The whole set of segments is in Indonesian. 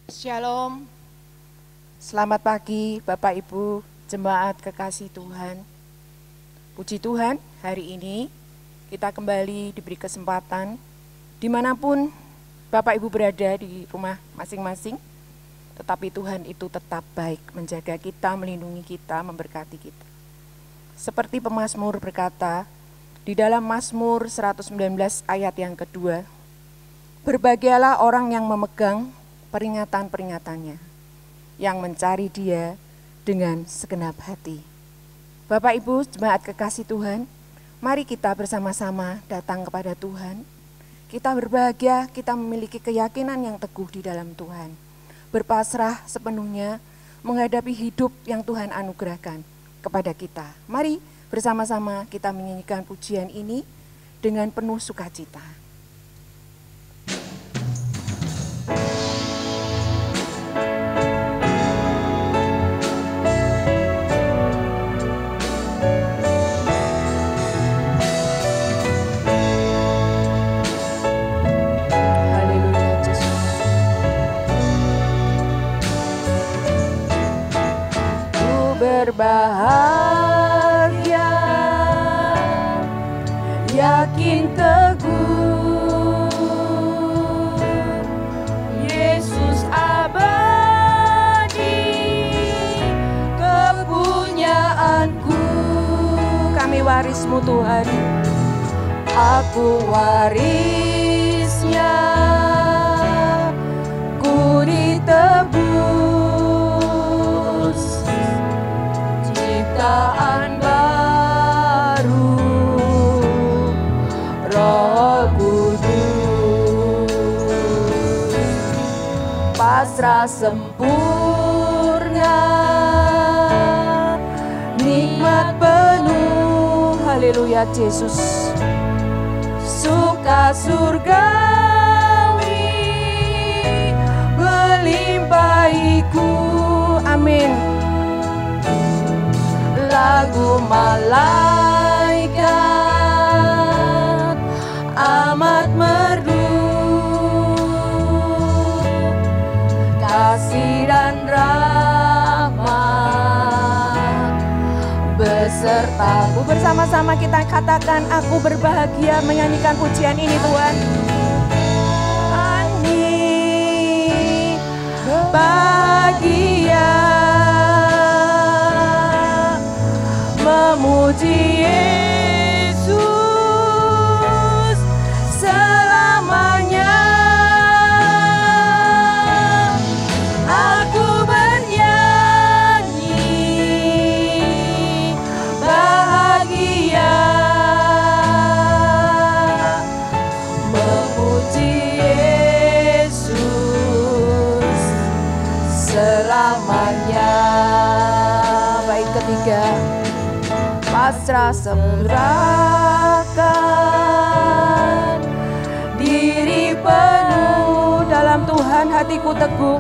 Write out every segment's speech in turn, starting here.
Shalom. Selamat pagi Bapak Ibu jemaat kekasih Tuhan. Puji Tuhan, hari ini kita kembali diberi kesempatan dimanapun Bapak Ibu berada di rumah masing-masing. Tetapi Tuhan itu tetap baik, menjaga kita, melindungi kita, memberkati kita. Seperti pemazmur berkata di dalam Mazmur 119 ayat yang kedua, berbahagialah orang yang memegang peringatan-peringatannya, yang mencari Dia dengan segenap hati. Bapak Ibu jemaat kekasih Tuhan, mari kita bersama-sama datang kepada Tuhan. Kita berbahagia, kita memiliki keyakinan yang teguh di dalam Tuhan. Berpasrah sepenuhnya menghadapi hidup yang Tuhan anugerahkan kepada kita. Mari bersama-sama kita menyanyikan pujian ini dengan penuh sukacita. Berbahagia, yakin teguh, Yesus abadi, kepunyaanku. Kami warismu Tuhan, aku warisnya, ku ditebus ciptaan baru, Roh Kudus, pasrah sempurna, nikmat penuh, haleluya Yesus, suka surgawi melimpahiku, amin. Lagu malaikat amat merdu, kasih dan rahmat besertaku. Bersama-sama kita katakan, aku berbahagia, menyanyikan pujian ini Tuhan. Ani bahagia memuji Yesus selamanya. Aku bernyanyi bahagia, memuji Yesus selamanya. Baik, ketiga, pasrah serahkan diri penuh dalam Tuhan, hatiku teguh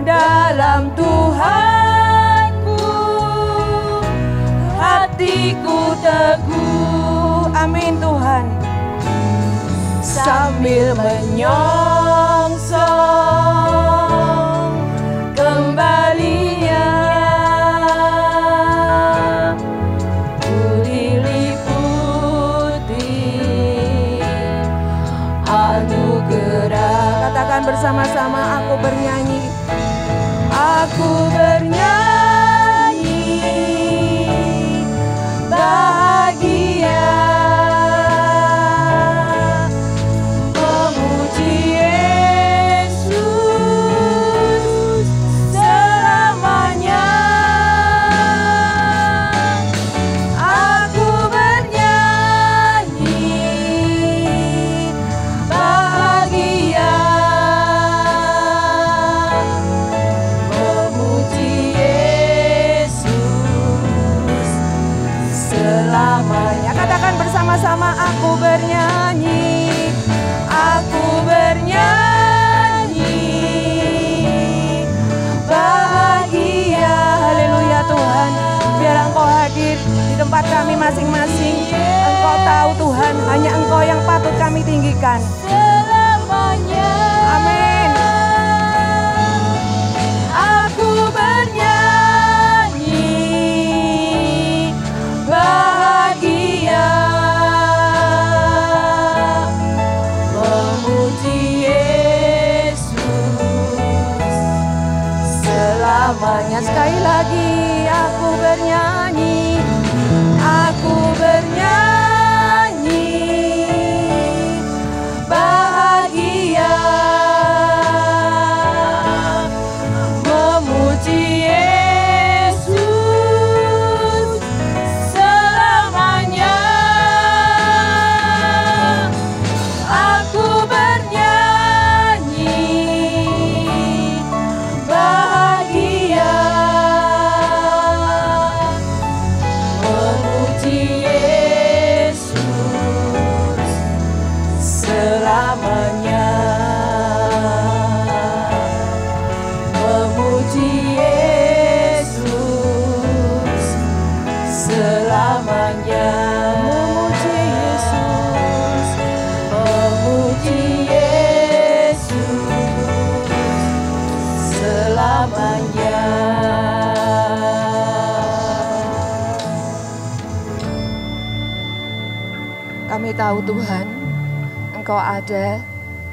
dalam Tuhanku, hatiku teguh, amin Tuhan. Sambil menyongsong kembalinya, katakan bersama-sama, aku bernyanyi, aku bernyanyi bahagia, memuji Yesus selamanya. Aku bernyanyi bahagia, selamanya. Katakan bersama-sama, aku bernyanyi, aku bernyanyi bahagia, haleluya Tuhan. Biar Engkau hadir di tempat kami masing-masing. Engkau tahu Tuhan, hanya Engkau yang patut kami tinggikan selamanya. Amin. selamanya. Sekali lagi aku bernyanyi, aku bernyanyi bahagia memuji Yesus selamanya. Aku bernyanyi bahagia memuji Yesus selamanya. Memuji Yesus selamanya. Memuji Yesus selamanya. Kami tahu Tuhan, Engkau ada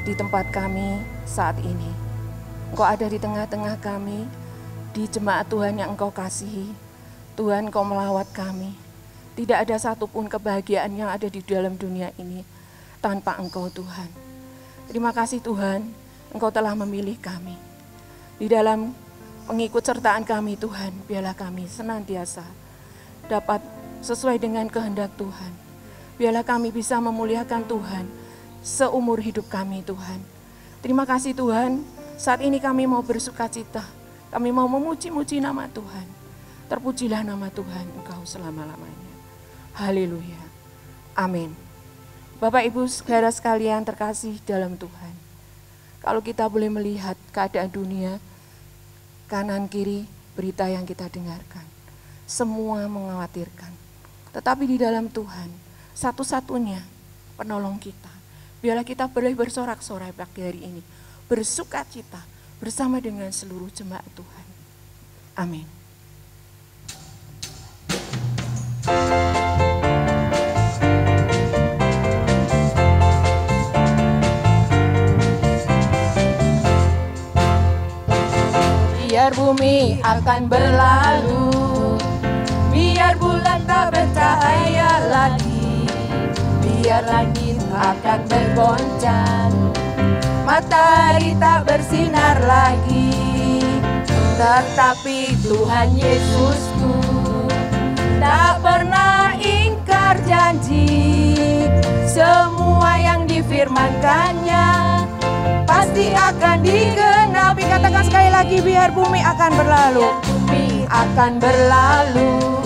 di tempat kami saat ini. Engkau ada di tengah-tengah kami, di jemaat Tuhan yang Engkau kasihi. Tuhan, Engkau melawat kami. Tidak ada satupun kebahagiaan yang ada di dalam dunia ini tanpa Engkau Tuhan. Terima kasih Tuhan, Engkau telah memilih kami. Di dalam pengikut sertaan kami Tuhan, biarlah kami senantiasa dapat sesuai dengan kehendak Tuhan. Biarlah kami bisa memuliakan Tuhan seumur hidup kami Tuhan. Terima kasih Tuhan, saat ini kami mau bersukacita. Kami mau memuji-muji nama Tuhan. Terpujilah nama Tuhan Engkau selama-lamanya. Haleluya. Amin. Bapak Ibu saudara sekalian terkasih dalam Tuhan. Kalau kita boleh melihat keadaan dunia, kanan kiri berita yang kita dengarkan. Semua mengkhawatirkan. Tetapi di dalam Tuhan, satu-satunya penolong kita. Biarlah kita boleh bersorak-sorai pagi hari ini. Bersukacita bersama dengan seluruh jemaat Tuhan. Amin. Biar bumi akan berlalu, biar bulan tak bercahaya lagi, biar langit akan bergoncang, matahari tak bersinar lagi. Tetapi Tuhan Yesusku tak pernah ingkar janji. Semua yang difirmankannya pasti akan digenapi. Katakan sekali lagi, biar bumi akan berlalu, bumi akan berlalu,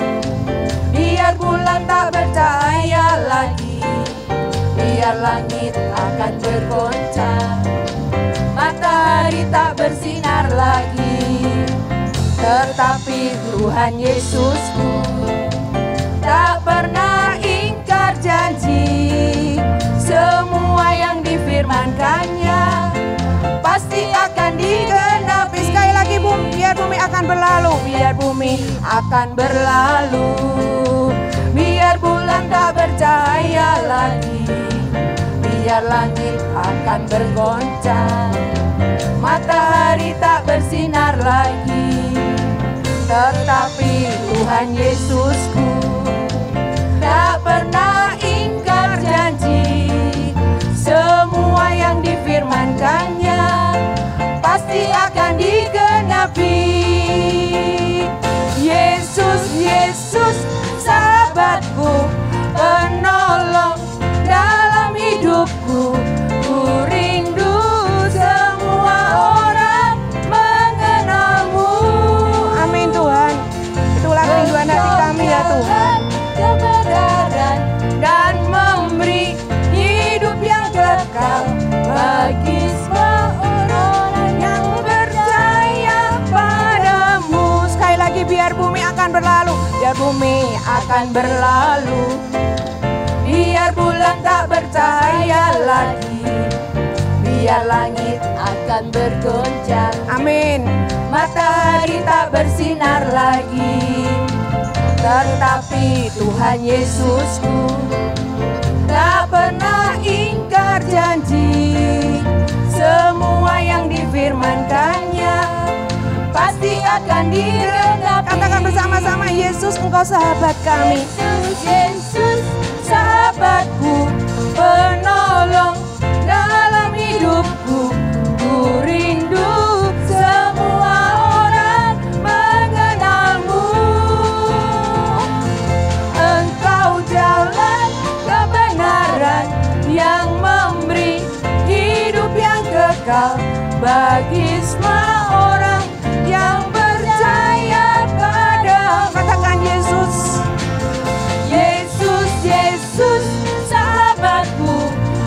biar bulan tak bercahaya lagi, biar langit akan bergoncang, matahari tak bersinar lagi. Tetapi Tuhan Yesusku tak pernah ingkar janji. Semua yang difirmankannya pasti akan digenapi. Sekali lagi, biar bumi akan berlalu, biar bumi akan berlalu, biar bulan tak bercahaya lagi, biar langit akan bergoncang, matahari tak bersinar lagi. Tetapi Tuhan Yesusku tak pernah ingkar janji. Semua yang difirmankannya pasti akan digenapi. Yesus, Yesus, sahabatku, penolong dalam hidupku. Ku rindu semua orang mengenalmu. Amin Tuhan. Itulah kerinduan hati kami ya Tuhan. Kebenaran dan memberi hidup yang kekal bagi semua orang yang percaya padamu. Sekali lagi, biar bumi akan berlalu, biar bumi akan berlalu, biar bulan tak bercahaya lagi, biar langit akan bergoncang. Amin. Matahari tak bersinar lagi. Tetapi Tuhan Yesusku tak pernah ingkar janji. Semua yang difirmankannya pasti akan katakan bersama-sama, Yesus Engkau sahabat kami. Yesus sahabatku, penolong dalam hidupku. Ku rindu semua orang mengenalmu. Engkau jalan kebenaran yang memberi hidup yang kekal bagi semua orang yang percaya pada. Katakan Yesus. Yesus, Yesus sahabatku,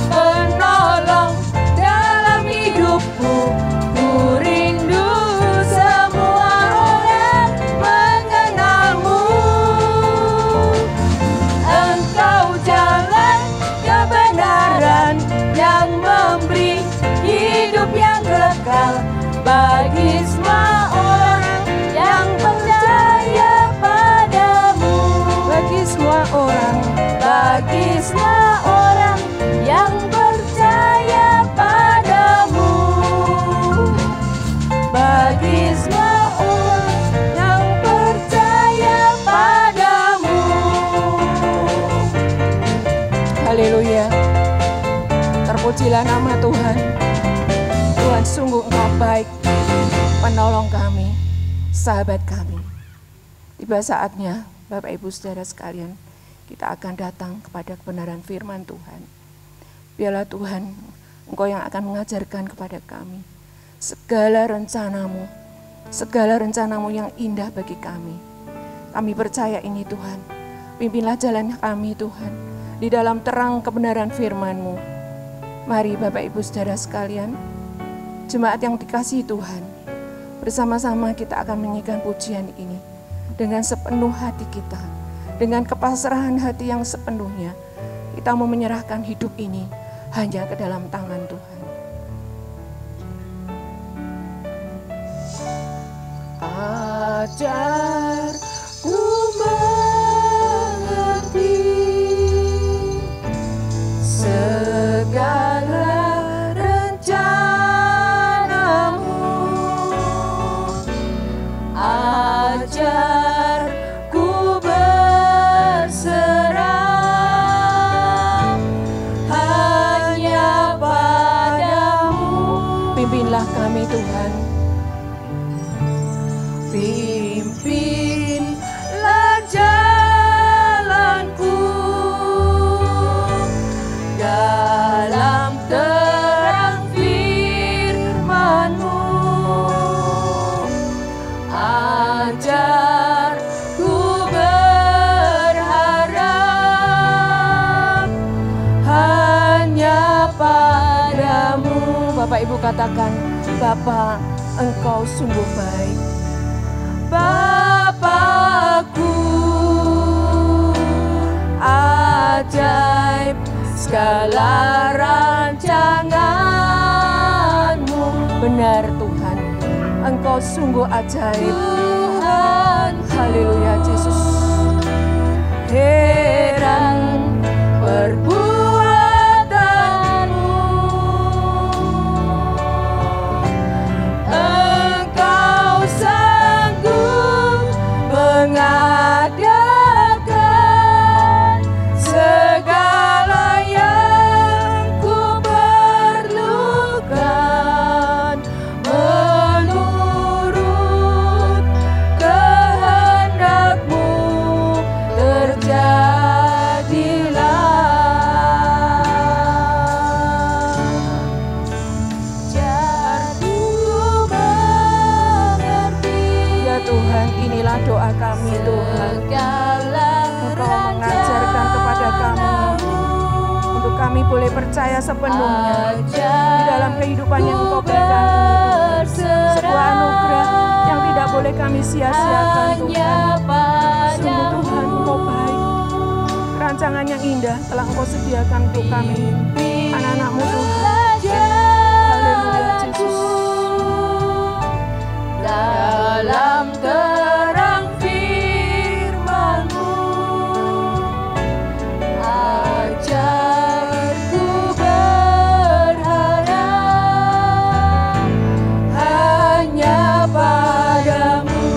penolong dalam hidupku. Ku rindu semua orang mengenalmu. Engkau jalan kebenaran yang memberi hidup yang kekal bagi semua orang yang percaya padamu. Bagi semua orang, Bagi semua orang yang percaya padamu. Bagi semua orang yang percaya padamu. haleluya. Terpujilah nama Tuhan. Tuhan, sungguh Engkau baik, penolong kami, sahabat kami. Tiba saatnya, Bapak Ibu Saudara sekalian, kita akan datang kepada kebenaran firman Tuhan. Biarlah Tuhan, Engkau yang akan mengajarkan kepada kami segala rencanamu yang indah bagi kami. Kami percaya ini Tuhan. Pimpinlah jalan kami Tuhan, di dalam terang kebenaran firman-Mu. Mari Bapak Ibu Saudara sekalian, jemaat yang dikasihi Tuhan, bersama-sama kita akan menyanyikan pujian ini dengan sepenuh hati kita, dengan kepasrahan hati yang sepenuhnya. Kita mau menyerahkan hidup ini hanya ke dalam tangan Tuhan. Ajarku mengerti segala rencanamu. Ajarku berserah hanya padamu. Pimpinlah kami Tuhan. Pimpinlah jalanku dalam terang firman-Mu. Ajarku berharap hanya padamu. Bapak Ibu katakan, Bapa, Engkau sungguh baik. Bapakku, ajaib segala rancangan-Mu. Benar Tuhan, Engkau sungguh ajaib. Tuhan, Haleluya Yesus. heran perbuatanmu. Engkau sanggup mengadakan segala yang ku perlukan menurut kehendak-Mu. Terjadilah. Jatuh mengerti Ya Tuhan, inilah doa kami Tuhan. segala Engkau mengajarkan kepada kami untuk kami boleh percaya sepenuhnya di dalam kehidupan yang Engkau berikan ini Tuhan. Sebuah anugerah yang tidak boleh kami sia-siakan Tuhan. Sungguh Tuhan, Engkau baik. Rancangan yang indah telah Engkau sediakan untuk kami, anak-anak-Mu Tuhan. Haleluya Yesus. Dalam terang firman-Mu, ajarku berharap hanya padamu.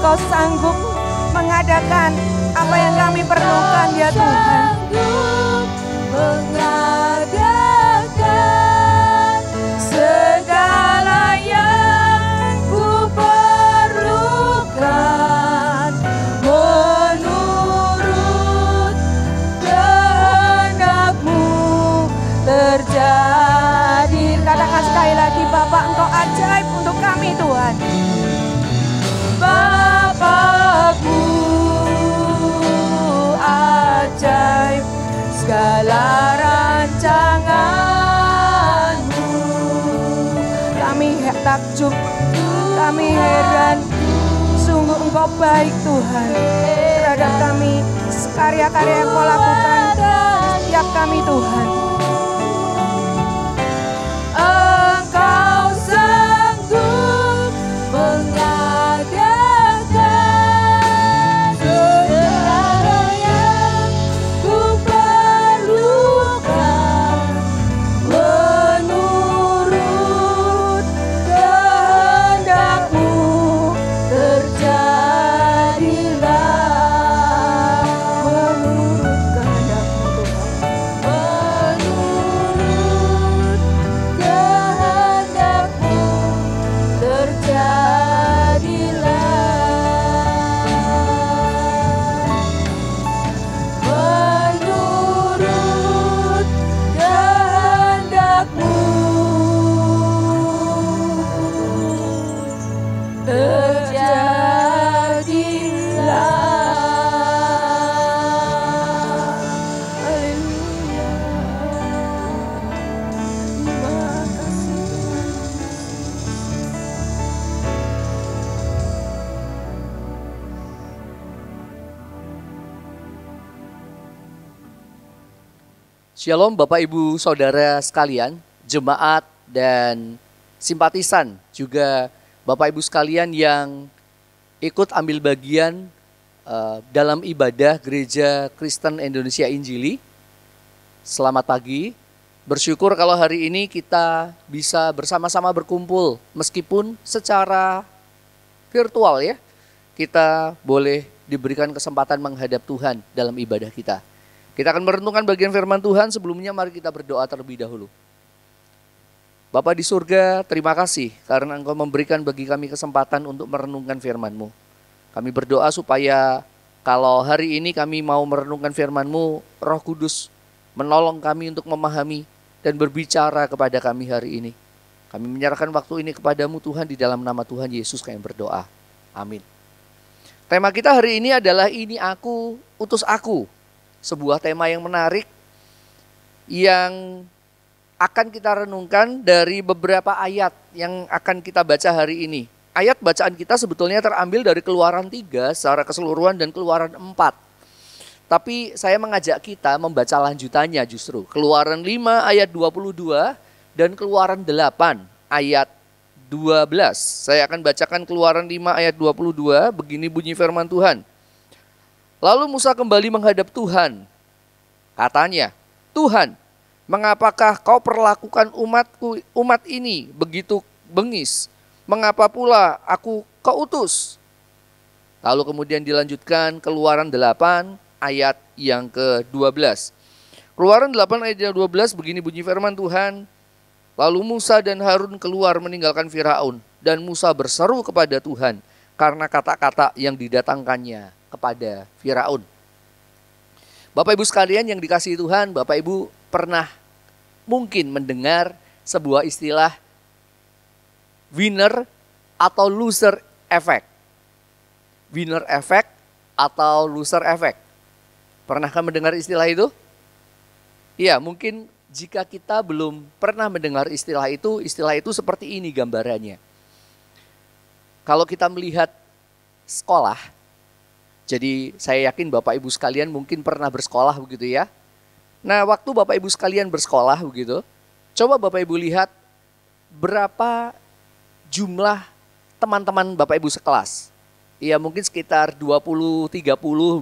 Engkau sanggup mengadakan apa yang kami perlukan ya Tuhan. Sanggup mengadakan segala yang ku perlukan menurut kehendak-Mu terjadi. Katakan sekali lagi, Bapak, Engkau ajaib untuk kami Tuhan. Bapakku ajaib, segala rancangan-Mu. Kami takjub, kami heran, sungguh Engkau baik Tuhan terhadap kami, karya-karya yang Kau lakukan setiap kami Tuhan. Engkau sanggup mengadakan segala yang ku perlukan menurut kehendak-Mu terjadilah. Menurut kehendak-Mu Shalom Bapak Ibu Saudara sekalian, jemaat dan simpatisan, juga Bapak Ibu sekalian yang ikut ambil bagian dalam ibadah Gereja Kristen Indonesia Injili. Selamat pagi, bersyukur kalau hari ini kita bisa bersama-sama berkumpul meskipun secara virtual ya. Kita boleh diberikan kesempatan menghadap Tuhan dalam ibadah kita. Kita akan merenungkan bagian firman Tuhan. Sebelumnya mari kita berdoa terlebih dahulu. Bapa di surga, terima kasih karena Engkau memberikan bagi kami kesempatan untuk merenungkan firman-Mu. Kami berdoa supaya kalau hari ini kami mau merenungkan firman-Mu, Roh Kudus menolong kami untuk memahami dan berbicara kepada kami hari ini. Kami menyerahkan waktu ini kepadamu Tuhan, di dalam nama Tuhan Yesus kami berdoa. Amin. Tema kita hari ini adalah Ini Aku, Utus Aku. Sebuah tema yang menarik yang akan kita renungkan dari beberapa ayat yang akan kita baca hari ini. Ayat bacaan kita sebetulnya terambil dari Keluaran 3 secara keseluruhan dan Keluaran 4. Tapi saya mengajak kita membaca lanjutannya justru. Keluaran 5 ayat 22 dan Keluaran 8 ayat 12. Saya akan bacakan Keluaran 5 ayat 22, begini bunyi firman Tuhan. Lalu Musa kembali menghadap Tuhan. Katanya, Tuhan, mengapakah kau perlakukan umat ini begitu bengis? Mengapa pula aku kau utus? Lalu kemudian dilanjutkan Keluaran 8 ayat yang ke-12. Keluaran 8 ayat yang 12 begini bunyi firman Tuhan. Lalu Musa dan Harun keluar meninggalkan Firaun. Dan Musa berseru kepada Tuhan karena kata-kata yang didatangkannya kepada Firaun. Bapak Ibu sekalian yang dikasihi Tuhan, Bapak Ibu pernah mungkin mendengar sebuah istilah winner atau loser effect. Winner effect atau loser effect. Pernahkah mendengar istilah itu? Iya, mungkin jika kita belum pernah mendengar istilah itu seperti ini gambarannya. Kalau kita melihat sekolah, jadi saya yakin Bapak Ibu sekalian mungkin pernah bersekolah begitu ya. Nah, waktu Bapak Ibu sekalian bersekolah begitu, coba Bapak Ibu lihat berapa jumlah teman-teman Bapak Ibu sekelas. Ya mungkin sekitar 20-30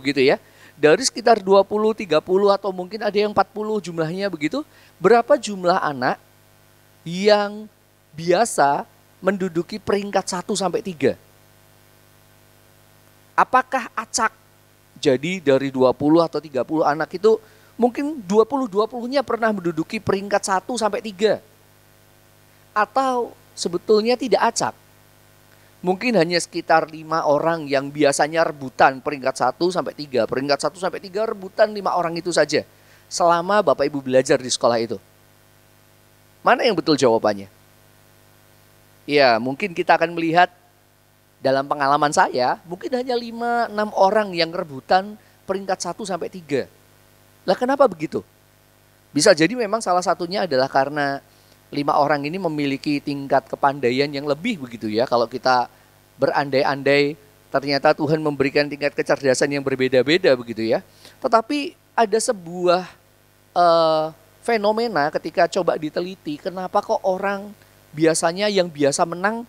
begitu ya. Dari sekitar 20-30 atau mungkin ada yang 40 jumlahnya begitu. Berapa jumlah anak yang biasa menduduki peringkat 1 sampai 3? Apakah acak? Jadi dari 20 atau 30 anak itu mungkin 20-20-nya pernah menduduki peringkat 1 sampai 3. Atau sebetulnya tidak acak. Mungkin hanya sekitar 5 orang yang biasanya rebutan peringkat 1 sampai 3. Peringkat 1 sampai 3 rebutan 5 orang itu saja. Selama Bapak Ibu belajar di sekolah itu. Mana yang betul jawabannya? Ya, mungkin kita akan melihat dalam pengalaman saya, mungkin hanya 5-6 orang yang rebutan peringkat 1 sampai 3. Lah kenapa begitu? Bisa jadi memang salah satunya adalah karena 5 orang ini memiliki tingkat kepandaian yang lebih begitu ya. Kalau kita berandai-andai, ternyata Tuhan memberikan tingkat kecerdasan yang berbeda-beda begitu ya. Tetapi ada sebuah fenomena ketika coba diteliti, kenapa kok orang biasanya yang biasa menang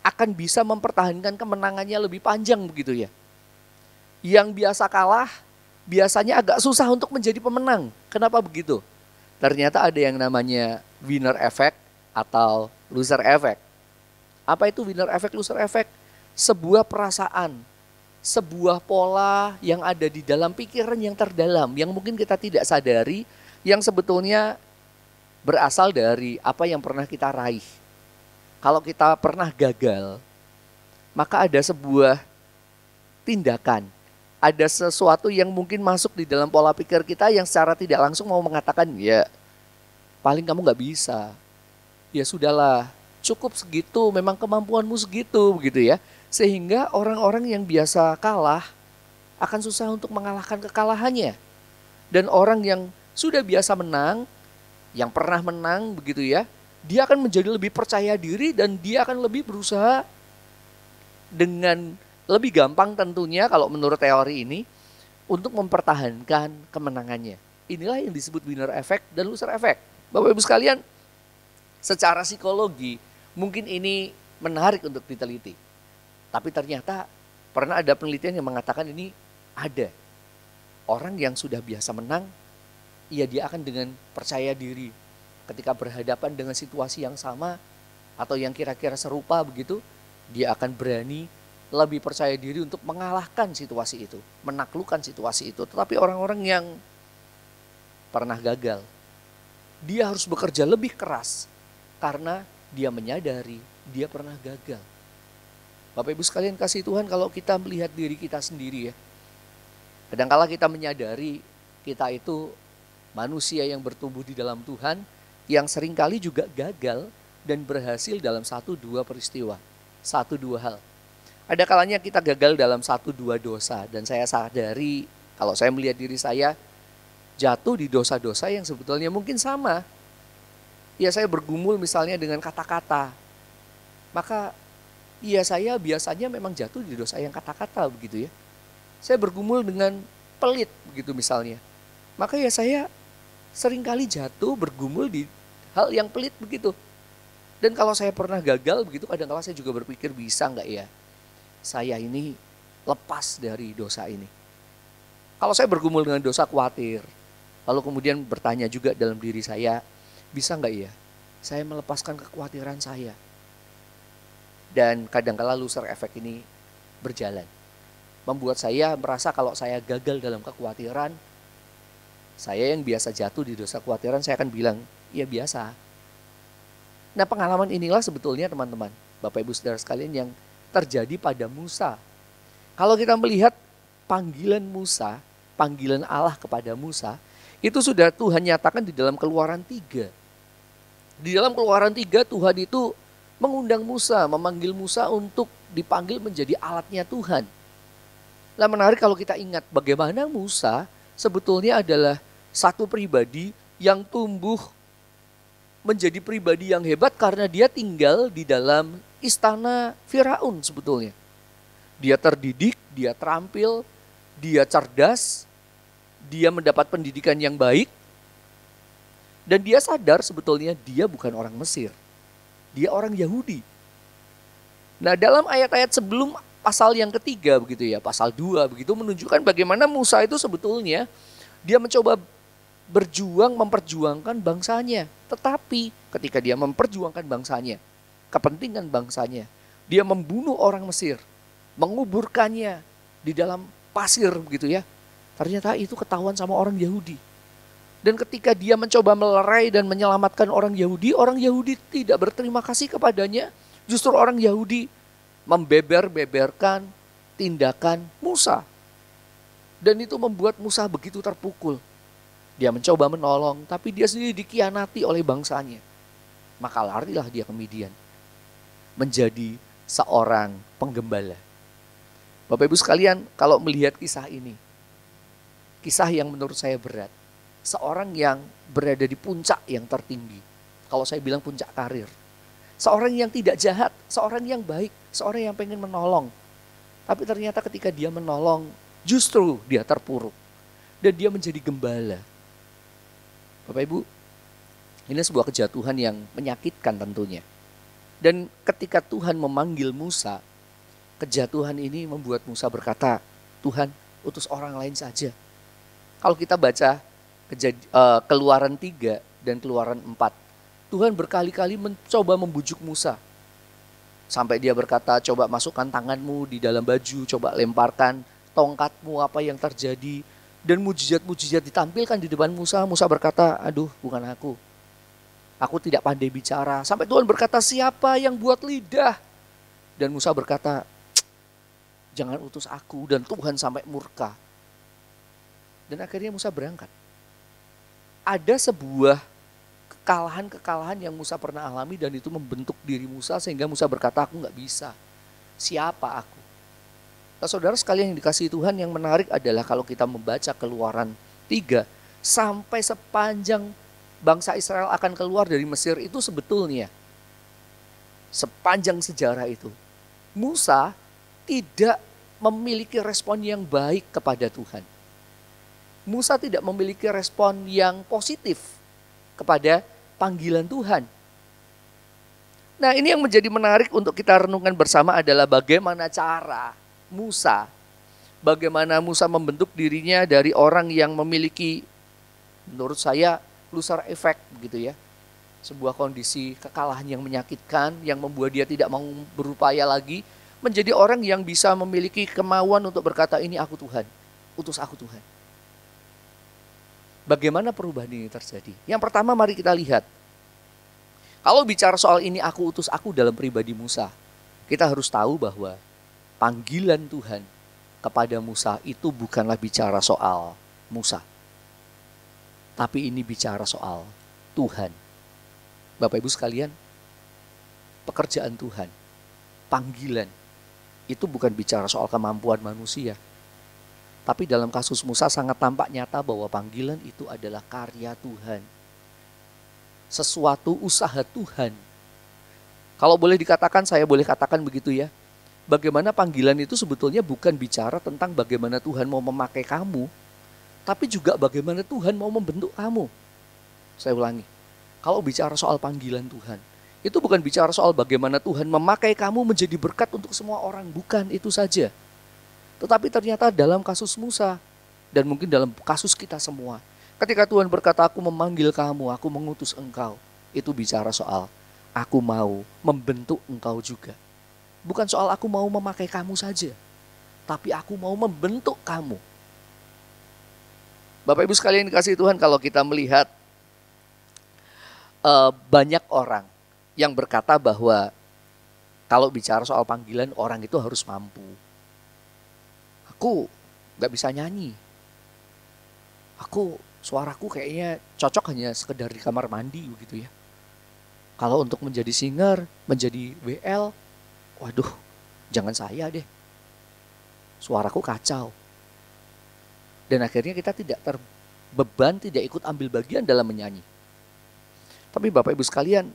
akan bisa mempertahankan kemenangannya lebih panjang begitu ya. Yang biasa kalah biasanya agak susah untuk menjadi pemenang. Kenapa begitu? Ternyata ada yang namanya winner effect atau loser effect. Apa itu winner effect, loser effect? Sebuah perasaan, sebuah pola yang ada di dalam pikiran yang terdalam, yang mungkin kita tidak sadari, yang sebetulnya berasal dari apa yang pernah kita raih. Kalau kita pernah gagal, maka ada sebuah tindakan, ada sesuatu yang mungkin masuk di dalam pola pikir kita yang secara tidak langsung mau mengatakan, ya paling kamu gak bisa, ya sudahlah, cukup segitu, memang kemampuanmu segitu, begitu ya. Sehingga orang-orang yang biasa kalah akan susah untuk mengalahkan kekalahannya. Dan orang yang sudah biasa menang, yang pernah menang begitu ya, dia akan menjadi lebih percaya diri dan dia akan lebih berusaha dengan lebih gampang tentunya kalau menurut teori ini untuk mempertahankan kemenangannya. Inilah yang disebut winner effect dan loser effect. Bapak Ibu sekalian, secara psikologi mungkin ini menarik untuk diteliti. Tapi ternyata pernah ada penelitian yang mengatakan ini ada. Orang yang sudah biasa menang, ya dia akan dengan percaya diri ketika berhadapan dengan situasi yang sama atau yang kira-kira serupa begitu, dia akan berani lebih percaya diri untuk mengalahkan situasi itu, menaklukkan situasi itu. Tetapi orang-orang yang pernah gagal, dia harus bekerja lebih keras karena dia menyadari dia pernah gagal. Bapak Ibu sekalian kasih Tuhan, kalau kita melihat diri kita sendiri ya, kadangkala kita menyadari kita itu manusia yang bertumbuh di dalam Tuhan, yang seringkali juga gagal dan berhasil dalam 1-2 peristiwa, 1-2 hal. Ada kalanya kita gagal dalam 1-2 dosa, dan saya sadari kalau saya melihat diri saya jatuh di dosa-dosa yang sebetulnya mungkin sama. Ya saya bergumul misalnya dengan kata-kata, maka ya saya biasanya memang jatuh di dosa yang kata-kata begitu ya. Saya bergumul dengan pelit begitu misalnya, maka ya saya seringkali jatuh bergumul di hal yang pelit begitu. Dan kalau saya pernah gagal begitu, kadang-kadang saya juga berpikir bisa nggak ya saya ini lepas dari dosa ini. Kalau saya bergumul dengan dosa khawatir, lalu kemudian bertanya juga dalam diri saya, bisa nggak ya saya melepaskan kekhawatiran saya. Dan kadang-kadang loser effect ini berjalan, membuat saya merasa kalau saya gagal dalam kekhawatiran, saya yang biasa jatuh di dosa kekhawatiran, saya akan bilang, ya biasa. Nah pengalaman inilah sebetulnya teman-teman, Bapak Ibu Saudara sekalian yang terjadi pada Musa. Kalau kita melihat panggilan Musa, panggilan Allah kepada Musa, itu sudah Tuhan nyatakan di dalam Keluaran 3. Di dalam Keluaran 3 Tuhan itu mengundang Musa, memanggil Musa untuk dipanggil menjadi alatnya Tuhan. Nah menarik kalau kita ingat bagaimana Musa sebetulnya adalah satu pribadi yang tumbuh menjadi pribadi yang hebat karena dia tinggal di dalam istana Firaun sebetulnya. Dia terdidik, dia terampil, dia cerdas, dia mendapat pendidikan yang baik, dan dia sadar sebetulnya dia bukan orang Mesir, dia orang Yahudi. Nah dalam ayat-ayat sebelum pasal yang ketiga begitu ya, pasal 2 begitu menunjukkan bagaimana Musa itu sebetulnya dia mencoba berjuang memperjuangkan bangsanya. Tetapi ketika dia memperjuangkan bangsanya, kepentingan bangsanya, dia membunuh orang Mesir, menguburkannya, di dalam pasir begitu ya. Ternyata itu ketahuan sama orang Yahudi. Dan ketika dia mencoba melerai dan menyelamatkan orang Yahudi tidak berterima kasih kepadanya. Justru orang Yahudi membeber-beberkan tindakan Musa. Dan itu membuat Musa begitu terpukul. Dia mencoba menolong, tapi dia sendiri dikhianati oleh bangsanya. Maka larilah dia ke Midian. Menjadi seorang penggembala. Bapak Ibu sekalian, kalau melihat kisah ini, kisah yang menurut saya berat. Seorang yang berada di puncak yang tertinggi. Kalau saya bilang puncak karir. Seorang yang tidak jahat, seorang yang baik, seorang yang pengen menolong. Tapi ternyata ketika dia menolong, justru dia terpuruk. Dan dia menjadi gembala. Bapak Ibu, ini sebuah kejatuhan yang menyakitkan tentunya. Dan ketika Tuhan memanggil Musa, kejatuhan ini membuat Musa berkata, Tuhan, utus orang lain saja. Kalau kita baca Keluaran 3 dan Keluaran 4, Tuhan berkali-kali mencoba membujuk Musa. Sampai dia berkata, coba masukkan tanganmu di dalam baju, coba lemparkan tongkatmu, apa yang terjadi. Dan mujizat-mujizat ditampilkan di depan Musa. Musa berkata, aduh bukan aku. Aku tidak pandai bicara. Sampai Tuhan berkata, siapa yang buat lidah? Dan Musa berkata, jangan utus aku. Dan Tuhan sampai murka. Dan akhirnya Musa berangkat. Ada sebuah kekalahan-kekalahan yang Musa pernah alami dan itu membentuk diri Musa sehingga Musa berkata, aku gak bisa. Siapa aku? Nah, saudara sekalian yang dikasihi Tuhan, yang menarik adalah kalau kita membaca Keluaran 3 sampai sepanjang bangsa Israel akan keluar dari Mesir itu sebetulnya sepanjang sejarah itu Musa tidak memiliki respon yang baik kepada Tuhan. Musa tidak memiliki respon yang positif kepada panggilan Tuhan. Nah, ini yang menjadi menarik untuk kita renungkan bersama adalah bagaimana cara Musa, bagaimana Musa membentuk dirinya dari orang yang memiliki, menurut saya, loser effect begitu ya. Sebuah kondisi kekalahan yang menyakitkan, yang membuat dia tidak mau berupaya lagi, menjadi orang yang bisa memiliki kemauan untuk berkata, ini aku Tuhan, utus aku Tuhan. Bagaimana perubahan ini terjadi? Yang pertama mari kita lihat. Kalau bicara soal ini aku utus aku dalam pribadi Musa, kita harus tahu bahwa panggilan Tuhan kepada Musa itu bukanlah bicara soal Musa. Tapi ini bicara soal Tuhan. Bapak Ibu sekalian, pekerjaan Tuhan, panggilan, itu bukan bicara soal kemampuan manusia. Tapi dalam kasus Musa sangat tampak nyata bahwa panggilan itu adalah karya Tuhan. Sesuatu usaha Tuhan. Kalau boleh dikatakan, saya boleh katakan begitu ya. Bagaimana panggilan itu sebetulnya bukan bicara tentang bagaimana Tuhan mau memakai kamu, tapi juga bagaimana Tuhan mau membentuk kamu. Saya ulangi, kalau bicara soal panggilan Tuhan, itu bukan bicara soal bagaimana Tuhan memakai kamu menjadi berkat untuk semua orang. Bukan itu saja. Tetapi ternyata dalam kasus Musa, dan mungkin dalam kasus kita semua, ketika Tuhan berkata, aku memanggil kamu, aku mengutus engkau, itu bicara soal aku mau membentuk engkau juga. Bukan soal aku mau memakai kamu saja, tapi aku mau membentuk kamu. Bapak Ibu sekalian dikasihi Tuhan, kalau kita melihat banyak orang yang berkata bahwa kalau bicara soal panggilan, orang itu harus mampu. Aku gak bisa nyanyi. Suaraku kayaknya cocok hanya sekedar di kamar mandi begitu ya. Kalau untuk menjadi singer, menjadi WL, waduh, jangan saya deh. Suaraku kacau. Dan akhirnya kita tidak terbeban, tidak ikut ambil bagian dalam menyanyi. Tapi Bapak Ibu sekalian,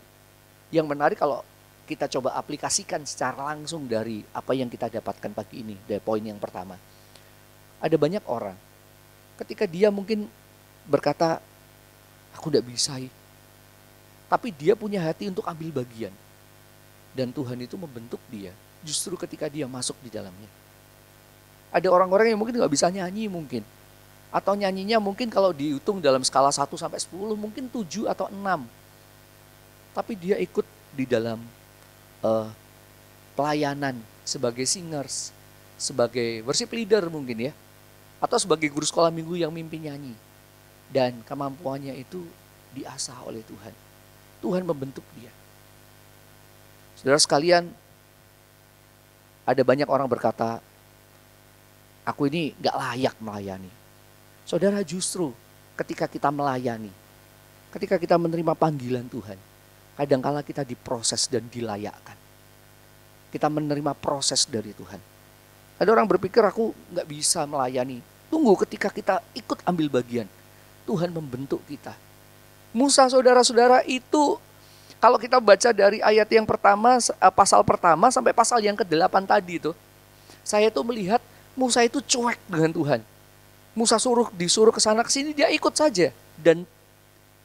yang menarik kalau kita coba aplikasikan secara langsung dari apa yang kita dapatkan pagi ini, dari poin yang pertama. Ada banyak orang, ketika dia mungkin berkata, aku tidak bisa. Tapi dia punya hati untuk ambil bagian. Dan Tuhan itu membentuk dia, justru ketika dia masuk di dalamnya. Ada orang-orang yang mungkin gak bisa nyanyi mungkin. Atau nyanyinya mungkin kalau dihitung dalam skala 1 sampai 10 mungkin 7 atau 6. Tapi dia ikut di dalam pelayanan sebagai singers. sebagai worship leader mungkin ya, atau sebagai guru sekolah minggu yang mimpi nyanyi. Dan kemampuannya itu diasah oleh Tuhan. Tuhan membentuk dia. Saudara sekalian, ada banyak orang berkata, aku ini gak layak melayani. Saudara, justru ketika kita melayani, ketika kita menerima panggilan Tuhan, kadangkala kita diproses dan dilayakkan. Kita menerima proses dari Tuhan. Ada orang berpikir aku gak bisa melayani. Tunggu, ketika kita ikut ambil bagian, Tuhan membentuk kita. Musa, saudara-saudara, itu kalau kita baca dari ayat yang pertama, pasal pertama sampai pasal yang ke-8 tadi itu, saya itu melihat Musa itu cuek dengan Tuhan. Musa disuruh ke sana ke sini, dia ikut saja. Dan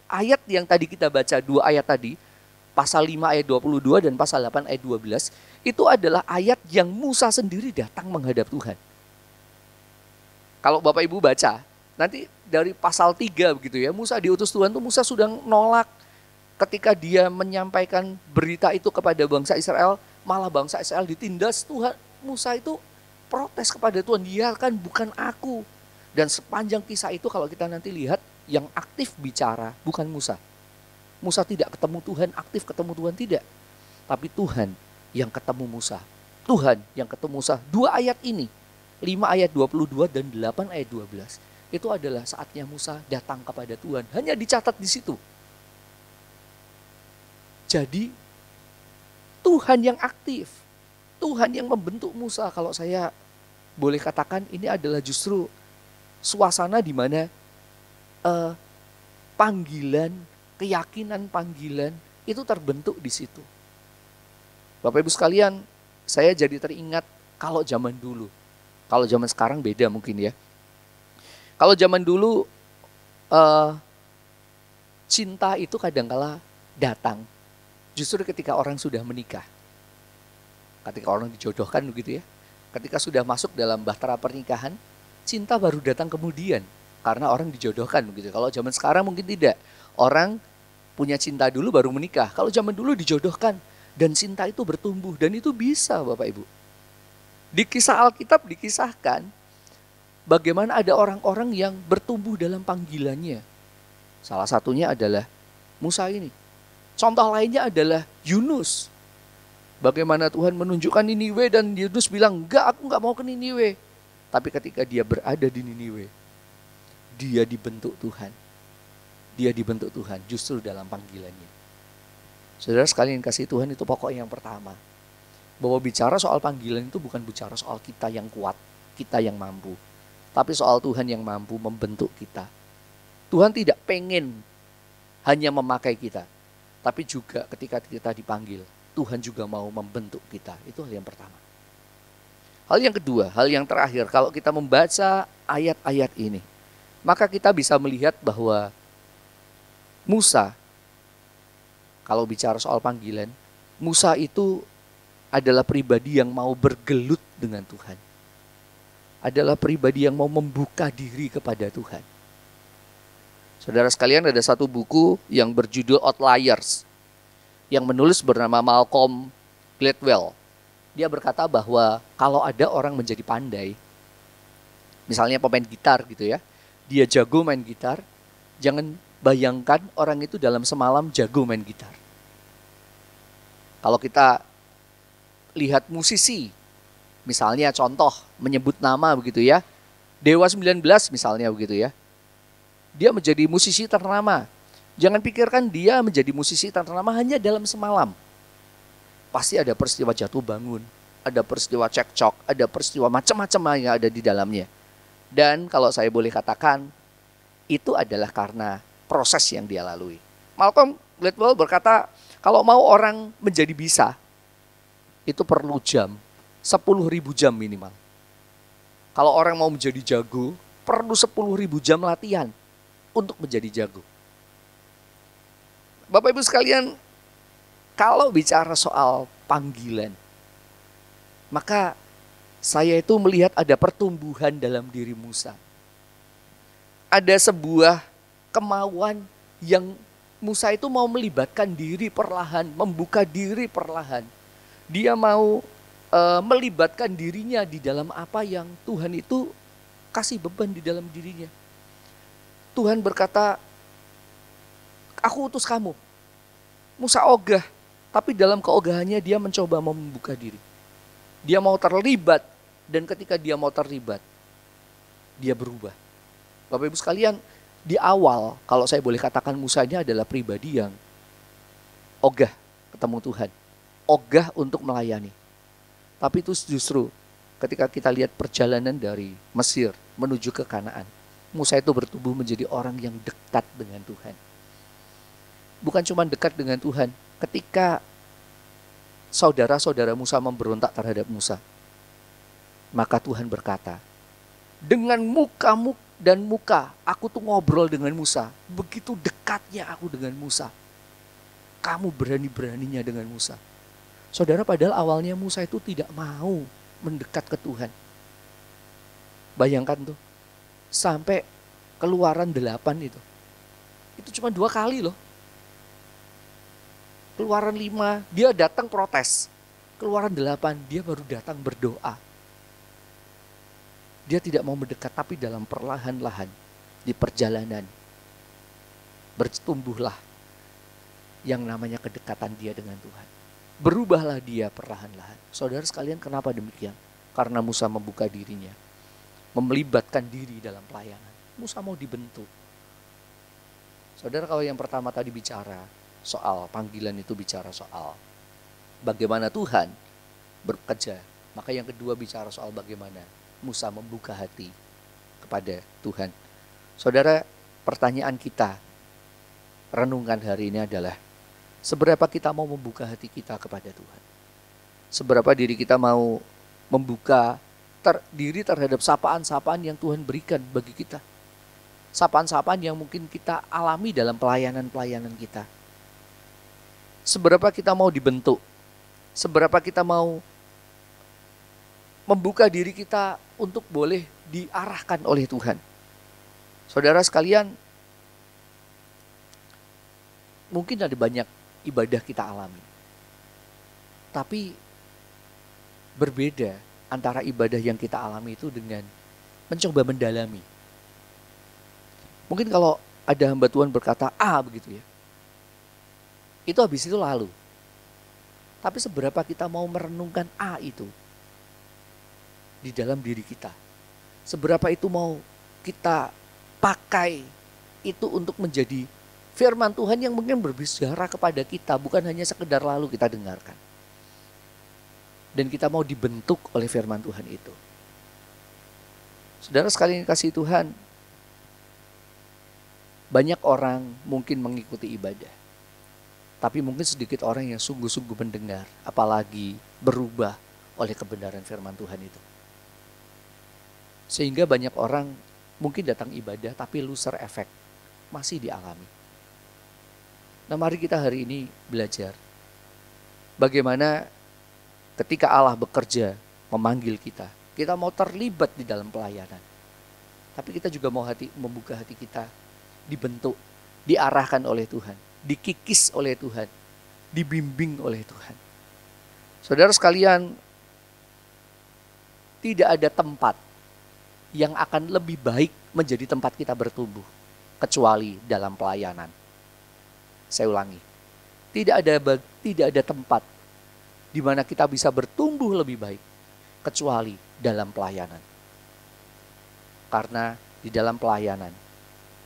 ayat yang tadi kita baca, 2 ayat tadi, pasal 5 ayat 22 dan pasal 8 ayat 12, itu adalah ayat yang Musa sendiri datang menghadap Tuhan. Kalau Bapak Ibu baca, nanti dari pasal 3 begitu ya, Musa diutus Tuhan tuh Musa sudah nolak ketika dia menyampaikan berita itu kepada bangsa Israel, malah bangsa Israel ditindas. Tuhan, Musa itu protes kepada Tuhan, dia kan bukan aku. Dan sepanjang kisah itu kalau kita nanti lihat, yang aktif bicara bukan Musa. Musa tidak ketemu Tuhan, aktif ketemu Tuhan tidak. Tapi Tuhan yang ketemu Musa. Tuhan yang ketemu Musa. 2 ayat ini, 5 ayat 22 dan 8 ayat 12. Itu adalah saatnya Musa datang kepada Tuhan. Hanya dicatat di situ. Jadi Tuhan yang aktif. Tuhan yang membentuk Musa. Kalau saya boleh katakan ini adalah justru suasana di mana panggilan, keyakinan panggilan itu terbentuk di situ. Bapak Ibu sekalian, saya jadi teringat kalau zaman dulu. Kalau zaman sekarang beda mungkin ya. Kalau zaman dulu cinta itu kadangkala datang justru ketika orang sudah menikah. Ketika orang dijodohkan begitu ya. Ketika sudah masuk dalam bahtera pernikahan, cinta baru datang kemudian karena orang dijodohkan begitu. Kalau zaman sekarang mungkin tidak. Orang punya cinta dulu baru menikah. Kalau zaman dulu dijodohkan dan cinta itu bertumbuh dan itu bisa Bapak Ibu. Di kisah Alkitab dikisahkan bagaimana ada orang-orang yang bertumbuh dalam panggilannya. Salah satunya adalah Musa ini. Contoh lainnya adalah Yunus. Bagaimana Tuhan menunjukkan Niniwe dan Yunus bilang, enggak, aku enggak mau ke Niniwe. Tapi ketika dia berada di Niniwe, dia dibentuk Tuhan. Dia dibentuk Tuhan justru dalam panggilannya. Saudara sekalian kasih Tuhan, itu pokok yang pertama. Bahwa bicara soal panggilan itu bukan bicara soal kita yang kuat, kita yang mampu. Tapi soal Tuhan yang mampu membentuk kita. Tuhan tidak pengen hanya memakai kita. Tapi juga ketika kita dipanggil, Tuhan juga mau membentuk kita. Itu hal yang pertama. Hal yang kedua, hal yang terakhir, kalau kita membaca ayat-ayat ini, maka kita bisa melihat bahwa Musa, kalau bicara soal panggilan, Musa itu adalah pribadi yang mau bergelut dengan Tuhan. Adalah pribadi yang mau membuka diri kepada Tuhan. Saudara sekalian, ada satu buku yang berjudul Outliers, yang menulis bernama Malcolm Gladwell. Dia berkata bahwa kalau ada orang menjadi pandai, misalnya pemain gitar gitu ya, dia jago main gitar, jangan bayangkan orang itu dalam semalam jago main gitar. Kalau kita lihat musisi, misalnya contoh menyebut nama begitu ya, Dewa 19 misalnya begitu ya, dia menjadi musisi ternama. Jangan pikirkan dia menjadi musisi ternama hanya dalam semalam. Pasti ada peristiwa jatuh bangun, ada peristiwa cekcok, ada peristiwa macam-macam yang ada di dalamnya. Dan kalau saya boleh katakan, itu adalah karena proses yang dia lalui. Malcolm Gladwell berkata, kalau mau orang menjadi bisa, itu perlu jam, 10.000 jam minimal. Kalau orang mau menjadi jago, perlu 10.000 jam latihan untuk menjadi jago. Bapak Ibu sekalian, kalau bicara soal panggilan, maka saya itu melihat ada pertumbuhan dalam diri Musa. Ada sebuah kemauan yang Musa itu mau melibatkan diri perlahan, membuka diri perlahan. Dia mau melibatkan dirinya di dalam apa yang Tuhan itu kasih beban di dalam dirinya. Tuhan berkata, aku utus kamu. Musa ogah, tapi dalam keogahannya dia mencoba membuka diri. Dia mau terlibat, dan ketika dia mau terlibat, dia berubah. Bapak Ibu sekalian, di awal kalau saya boleh katakan Musa ini adalah pribadi yang ogah ketemu Tuhan. Ogah untuk melayani. Tapi itu justru ketika kita lihat perjalanan dari Mesir menuju ke Kanaan, Musa itu bertumbuh menjadi orang yang dekat dengan Tuhan. Bukan cuma dekat dengan Tuhan, ketika saudara-saudara Musa memberontak terhadap Musa, maka Tuhan berkata, dengan muka dan muka, aku tuh ngobrol dengan Musa. Begitu dekatnya aku dengan Musa. Kamu berani-beraninya dengan Musa. Saudara, padahal awalnya Musa itu tidak mau mendekat ke Tuhan. Bayangkan tuh, sampai Keluaran 8 itu. Itu cuma 2 kali loh. Keluaran 5, dia datang protes. Keluaran 8, dia baru datang berdoa. Dia tidak mau mendekat, tapi dalam perlahan-lahan di perjalanan bertumbuhlah yang namanya kedekatan dia dengan Tuhan. Berubahlah dia perlahan-lahan. Saudara sekalian, kenapa demikian? Karena Musa membuka dirinya, melibatkan diri dalam pelayanan. Musa mau dibentuk. Saudara, kalau yang pertama tadi bicara soal panggilan, itu bicara soal bagaimana Tuhan bekerja. Maka yang kedua bicara soal bagaimana Musa membuka hati kepada Tuhan. Saudara, pertanyaan kita renungan hari ini adalah, seberapa kita mau membuka hati kita kepada Tuhan? Seberapa diri kita mau membuka diri terhadap sapaan-sapaan yang Tuhan berikan bagi kita? Sapaan-sapaan yang mungkin kita alami dalam pelayanan-pelayanan kita. Seberapa kita mau dibentuk? Seberapa kita mau membuka diri kita untuk boleh diarahkan oleh Tuhan? Saudara sekalian, mungkin ada banyak ibadah kita alami. Tapi berbeda antara ibadah yang kita alami itu dengan mencoba mendalami. Mungkin kalau ada hamba Tuhan berkata begitu ya, itu habis itu lalu. Tapi seberapa kita mau merenungkan itu di dalam diri kita? Seberapa itu mau kita pakai itu untuk menjadi firman Tuhan yang mungkin berbicara kepada kita, bukan hanya sekedar lalu kita dengarkan. Dan kita mau dibentuk oleh firman Tuhan itu. Saudara sekalian kasih Tuhan, banyak orang mungkin mengikuti ibadah, tapi mungkin sedikit orang yang sungguh-sungguh mendengar, apalagi berubah oleh kebenaran firman Tuhan itu. Sehingga banyak orang mungkin datang ibadah, tapi loser effect masih dialami. Nah, mari kita hari ini belajar bagaimana ketika Allah bekerja memanggil kita, kita mau terlibat di dalam pelayanan. Tapi kita juga mau membuka hati kita, dibentuk, diarahkan oleh Tuhan, dikikis oleh Tuhan, dibimbing oleh Tuhan. Saudara sekalian, tidak ada tempat yang akan lebih baik menjadi tempat kita bertumbuh kecuali dalam pelayanan. Saya ulangi, tidak ada tempat di mana kita bisa bertumbuh lebih baik kecuali dalam pelayanan. Karena di dalam pelayanan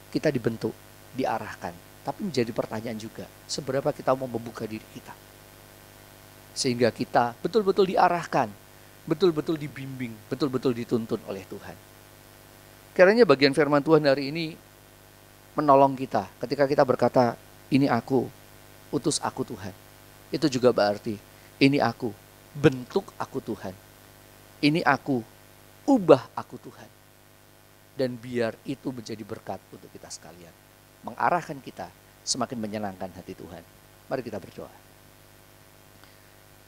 kita dibentuk, diarahkan. Tapi menjadi pertanyaan juga, seberapa kita mau membuka diri kita sehingga kita betul-betul diarahkan, betul-betul dibimbing, betul-betul dituntun oleh Tuhan. Kiranya bagian firman Tuhan hari ini menolong kita ketika kita berkata, ini aku, utus aku Tuhan. Itu juga berarti, ini aku, bentuk aku Tuhan. Ini aku, ubah aku Tuhan. Dan biar itu menjadi berkat untuk kita sekalian. Mengarahkan kita semakin menyenangkan hati Tuhan. Mari kita berdoa.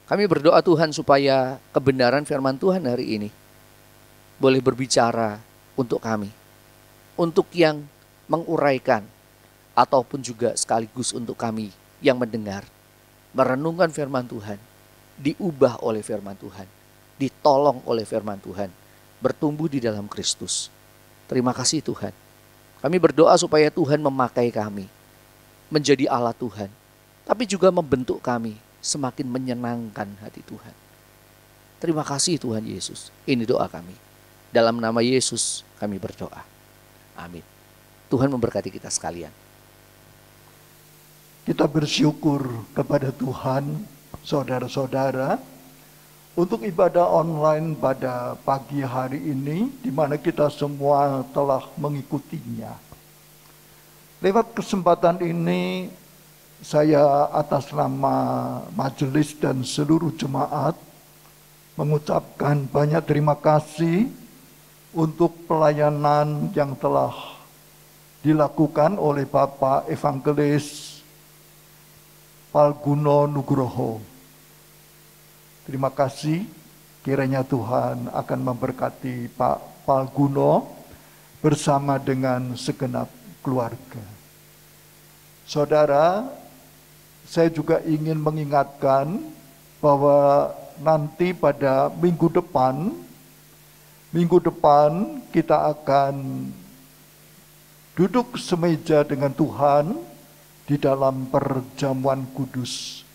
Kami berdoa Tuhan supaya kebenaran firman Tuhan hari ini boleh berbicara untuk kami. Untuk yang menguraikan ataupun juga sekaligus untuk kami yang mendengar. Merenungkan firman Tuhan, diubah oleh firman Tuhan. ditolong oleh firman Tuhan, bertumbuh di dalam Kristus. Terima kasih Tuhan. Kami berdoa supaya Tuhan memakai kami menjadi Allah Tuhan, tapi juga membentuk kami semakin menyenangkan hati Tuhan. Terima kasih Tuhan Yesus. Ini doa kami. Dalam nama Yesus kami berdoa. Amin. Tuhan memberkati kita sekalian. Kita bersyukur kepada Tuhan, saudara-saudara, untuk ibadah online pada pagi hari ini, di mana kita semua telah mengikutinya. Lewat kesempatan ini, saya atas nama majelis dan seluruh jemaat mengucapkan banyak terima kasih untuk pelayanan yang telah dilakukan oleh Bapak Evangelis Palguno Nugroho. Terima kasih, kiranya Tuhan akan memberkati Pak Palguno bersama dengan segenap keluarga. Saudara, saya juga ingin mengingatkan bahwa nanti pada minggu depan kita akan duduk semeja dengan Tuhan di dalam perjamuan kudus.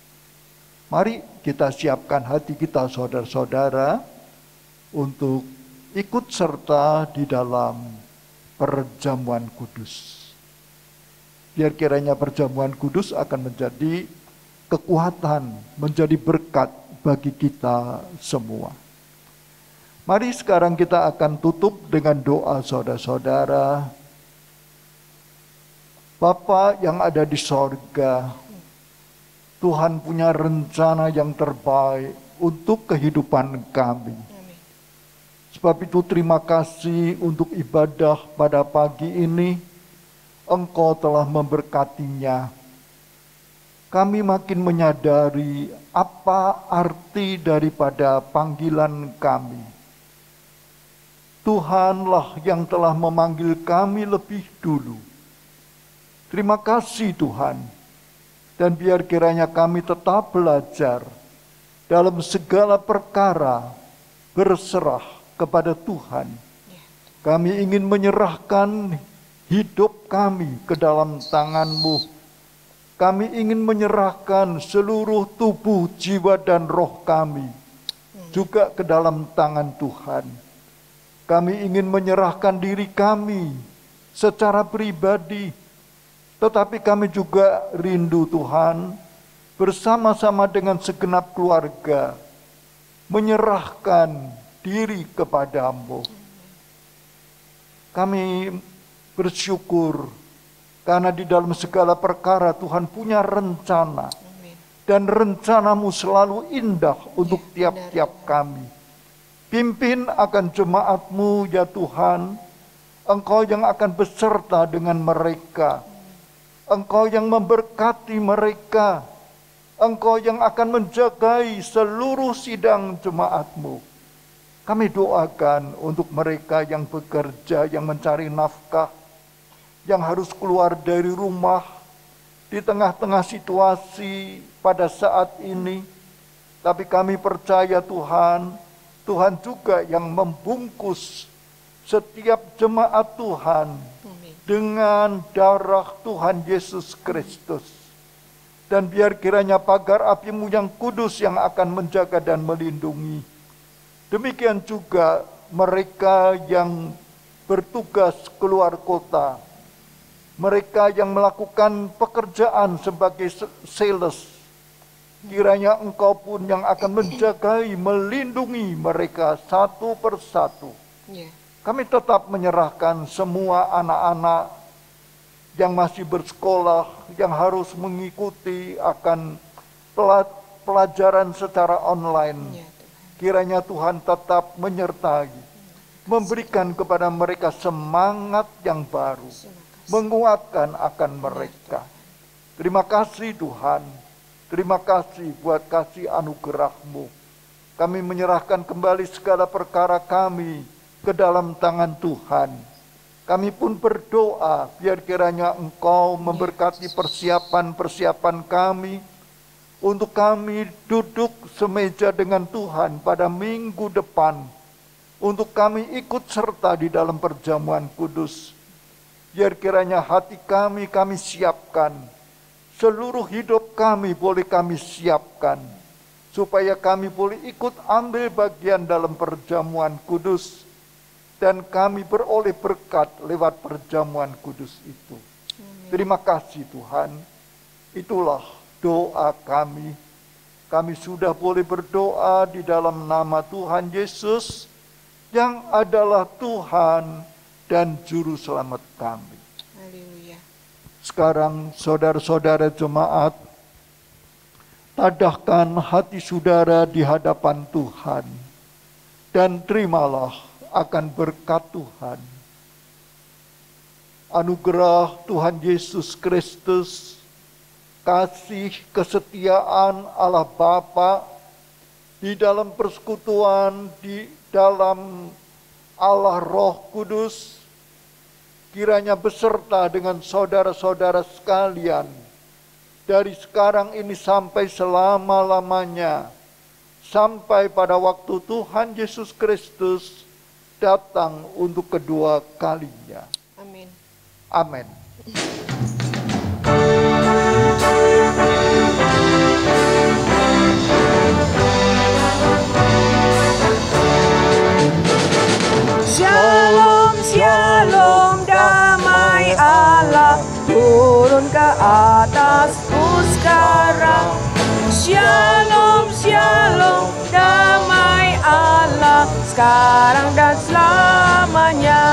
Mari kita siapkan hati kita, saudara-saudara, untuk ikut serta di dalam perjamuan kudus. Biar kiranya perjamuan kudus akan menjadi kekuatan, menjadi berkat bagi kita semua. Mari sekarang kita akan tutup dengan doa, saudara-saudara. Bapa yang ada di sorga, Tuhan punya rencana yang terbaik untuk kehidupan kami. Sebab itu terima kasih untuk ibadah pada pagi ini. Engkau telah memberkatinya. Kami makin menyadari apa arti daripada panggilan kami. Tuhanlah yang telah memanggil kami lebih dulu. Terima kasih Tuhan. Dan biar kiranya kami tetap belajar dalam segala perkara berserah kepada Tuhan. Kami ingin menyerahkan hidup kami ke dalam tangan-Mu. Kami ingin menyerahkan seluruh tubuh, jiwa, dan roh kami juga ke dalam tangan Tuhan. Kami ingin menyerahkan diri kami secara pribadi, tetapi kami juga rindu Tuhan bersama-sama dengan segenap keluarga menyerahkan diri kepada-Mu. Kami bersyukur karena di dalam segala perkara Tuhan punya rencana. Dan rencana-Mu selalu indah untuk tiap-tiap kami. Pimpin akan jemaat-Mu ya Tuhan. Engkau yang akan beserta dengan mereka. Engkau yang memberkati mereka. Engkau yang akan menjagai seluruh sidang jemaat-Mu. Kami doakan untuk mereka yang bekerja, yang mencari nafkah, yang harus keluar dari rumah di tengah-tengah situasi pada saat ini. Tapi kami percaya Tuhan, Tuhan juga yang membungkus setiap jemaat Tuhan dengan darah Tuhan Yesus Kristus. Dan biar kiranya pagar api-Mu yang kudus yang akan menjaga dan melindungi. Demikian juga mereka yang bertugas keluar kota, mereka yang melakukan pekerjaan sebagai sales, kiranya Engkau pun yang akan menjagai, melindungi mereka satu persatu. Kami tetap menyerahkan semua anak-anak yang masih bersekolah, yang harus mengikuti akan pelajaran secara online. Kiranya Tuhan tetap menyertai, memberikan kepada mereka semangat yang baru, menguatkan akan mereka. Terima kasih Tuhan, terima kasih buat kasih anugerah-Mu. Kami menyerahkan kembali segala perkara kami ke dalam tangan Tuhan. Kami pun berdoa biar kiranya Engkau memberkati persiapan-persiapan kami untuk kami duduk semeja dengan Tuhan pada minggu depan, untuk kami ikut serta di dalam perjamuan kudus. Biar kiranya hati kami siapkan, seluruh hidup kami boleh kami siapkan, supaya kami boleh ikut ambil bagian dalam perjamuan kudus, dan kami beroleh berkat lewat perjamuan kudus itu. Terima kasih Tuhan, itulah doa kami. Kami sudah boleh berdoa di dalam nama Tuhan Yesus, yang adalah Tuhan dan Juru Selamat kami. Haleluya. Sekarang saudara-saudara jemaat, tadahkan hati saudara di hadapan Tuhan, dan terimalah akan berkat Tuhan. Anugerah Tuhan Yesus Kristus, kasih kesetiaan Allah Bapa, di dalam persekutuan, di dalam Allah Roh Kudus, kiranya beserta dengan saudara-saudara sekalian, dari sekarang ini sampai selama-lamanya, sampai pada waktu Tuhan Yesus Kristus datang untuk kedua kalinya. Amin. Amin. Shalom, shalom, damai Allah turun ke atasku sekarang. Shalom, shalom, damai Allah sekarang dan selamanya.